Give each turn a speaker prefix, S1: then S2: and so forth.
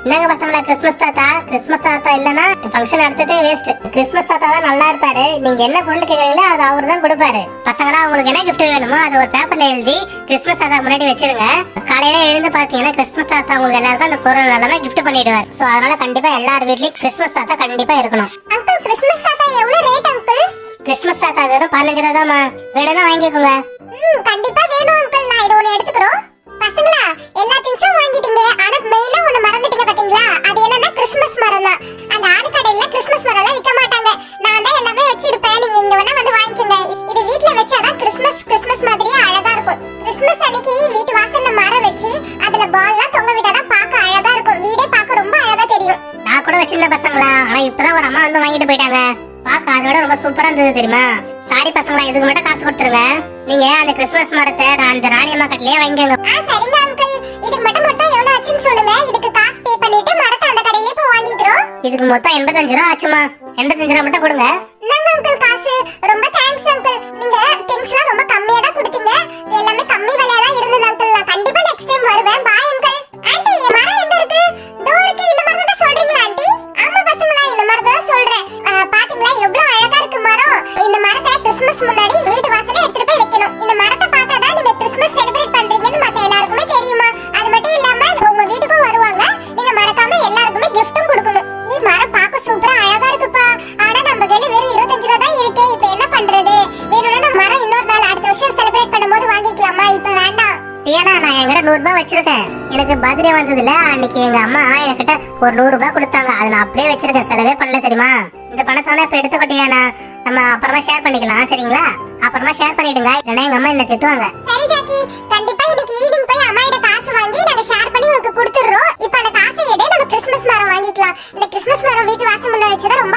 S1: என்னங்க பசங்களா கிறிஸ்மஸ் தாத்தா இல்லனா ஃபங்க்ஷன் நடத்ததே வேஸ்ட். கிறிஸ்மஸ் தாத்தா தான் நல்லா இருப்பாரு. நீங்க என்ன பொருள் கேக்குறீங்களோ அது அவரு தான் கொடுப்பாரு. பசங்களா உங்களுக்கு என்ன gift வேணுமோ அது ஒரு பேப்பர்ல எழுதி கிறிஸ்மஸ் தாத்தா முன்னாடி வச்சிருங்க. காலையில எழுந்து பாத்தீங்கன்னா கிறிஸ்மஸ் தாத்தா உங்களுக்கு எல்லாருக்கும் அந்த பொருள் எல்லாமே gift பண்ணிடுவார். சோ அதனால கண்டிப்பா எல்லார் வீட்லயும் கிறிஸ்மஸ் தாத்தா கண்டிப்பா இருக்கணும்.
S2: அங்கிள் கிறிஸ்மஸ் தாத்தா எவ்வளவு ரேட் அங்கிள்?
S1: கிறிஸ்மஸ் தாத்தா வெறும் 15 ரூபாய் தான்மா. வேணும்னா வாங்கிக்கோங்க.
S2: கண்டிப்பா வேணும் அங்கிள். நான் இது ஒன்னு எடுத்துக்கறோம். பசங்களா எல்லா திங்ஸும் வாங்கிட்டீங்க. ஆனா மெயினா ஒன்னு மறந்துட்டீங்க பாத்தீங்களா? அது என்னன்னா கிறிஸ்மஸ் மரம் தான். அந்த ஆளு கடையில கிறிஸ்மஸ் மரம் எல்லாம் விக்க மாட்டாங்க. நான் தான் எல்லாமே வச்சிருப்பேன். நீங்க இங்க வேணா வந்து வாங்கிக்கங்க. இது வீட்ல வச்சாதான் கிறிஸ்மஸ் மாதிரியே அழகா இருக்கும். கிறிஸ்மஸ் அன்னைக்கு வீட்டு வாசல்ல மரம் வச்சு அதுல பால்லாம் தொங்க விட்டாதான் பார்க்க அழகா இருக்கும். வீடே பார்க்க ரொம்ப அழகா தெரியும்.
S1: நான் கூட வச்சிருந்த பசங்களா, ஆனா இப்பதான் ஒரு அம்மா வந்து வாங்கிட்டு போயிட்டாங்க. பாக்க அதோட ரொம்ப சூப்பரா இருந்தது தெரியுமா? சாரி பசங்களா, இதுக்கு மட்டும் காசு கொடுத்துருங்க. நீங்க அந்த கிறிஸ்மஸ் மரத்தை அந்த ராணியம்மா கட்டிலே வாங்கிக்கோங்க.
S2: சரிங்க அங்கிள். இதுக்கு மட்டும் எவ்வளவு ஆச்சுன்னு சொல்லுங்க. இதுக்கு காசு பே பண்ணிட்டு மரத்தை அந்த கடையிலே போய் வாங்கிக்கிறோம்.
S1: இதுக்கு மொத்தம் 85 ரூபாய் ஆச்சுமா. 85 ரூபாய் மட்டும் கொடுங்க.
S2: இந்தாங்க அங்கிள் காசு. ரொம்ப தேங்க்ஸ் அங்கிள். நீங்க திங்ஸ்லாம் ரொம்ப கம்மியா தான் கொடுத்தீங்க. எல்லாமே கம்மி விலையா தான் இருந்தது அங்கிள். நான் கண்டிப்பா நெக்ஸ்ட் டைம் வருவேன். Bye uncle. ஆன்ட்டி மரம் எங்க இருக்கு? தோ இருக்கு. இந்த மரம் தான் சொல்றீங்களா ஆன்ட்டி? ஆமா பசங்களா, இந்த மரம் தான் சொல்றேன். பாத்தீங்களா எவ்வளவு அழகா இருக்கு மரம். இந்த மரத்தை கிறிஸ்மஸ் முன்னாடி வீட்டு வாசல்ல எடுத்துட்டு போய் வைக்கணும். இந்த மரத்தை பார்த்தா தான் நீங்க கிறிஸ்மஸ் செலிப்ரேட் பண்றீங்கன்னு மத்த எல்லாருக்குமே தெரியுமா? அது மட்டும் இல்லாம உங்க வீட்டுக்கும் வருவாங்க. நீங்க மறக்காம எல்லாருக்குமே கிஃப்ட்டும் கொடுக்கணும். இந்த மரம் பார்க்க சூப்பரா அழகா இருக்குப்பா. ஆனா நம்ம கையில வெறும் 25 ரூபாய் தான் இருக்கு. இப்போ என்ன பண்றது? வேணும்னா நம்ம மரம் இன்னொரு நாள் அடுத்த வருஷம் செலிப்ரேட் பண்ணும்போது வாங்கிக்கலாமா? இப்போ வேண்டாம்.
S1: ஏன்னா நான் என்கிட்ட 100 ரூபாய் வச்சிருக்கேன். எனக்கு பர்த்டே வந்ததுல அன்னைக்கு எங்க அம்மா என்கிட்ட ஒரு 100 ரூபாய் கொடுத்தாங்க. அதை நான் அப்படியே வச்சிருக்கேன். செலவே பண்ணல தெரியுமா? இந்த பணத்தை இப்ப எடுத்துக்கிட்டியானா நம்ம அப்புறமா ஷேர் பண்ணிக்கலாம். சரிங்களா? அப்புறமா ஷேர் பண்ணிடுங்க. இல்லைன்னா எங்க அம்மா என்ன திட்டுவாங்க.
S2: சரி ஜாக்கி, கண்டிப்பா இன்னைக்கு ஈவினிங் போய் அம்மா கிட்ட காசு வாங்கி நாங்க ஷேர் பண்ணி உங்களுக்கு கொடுத்துறோம். இப்போ அந்த காசை எடு, நம்ம கிறிஸ்மஸ் மரம் வாங்கிக்கலாம். இந்த கிறிஸ்மஸ் மரம் வீட்டு வாசல் முன்னாடி வச்சதா ரொம்ப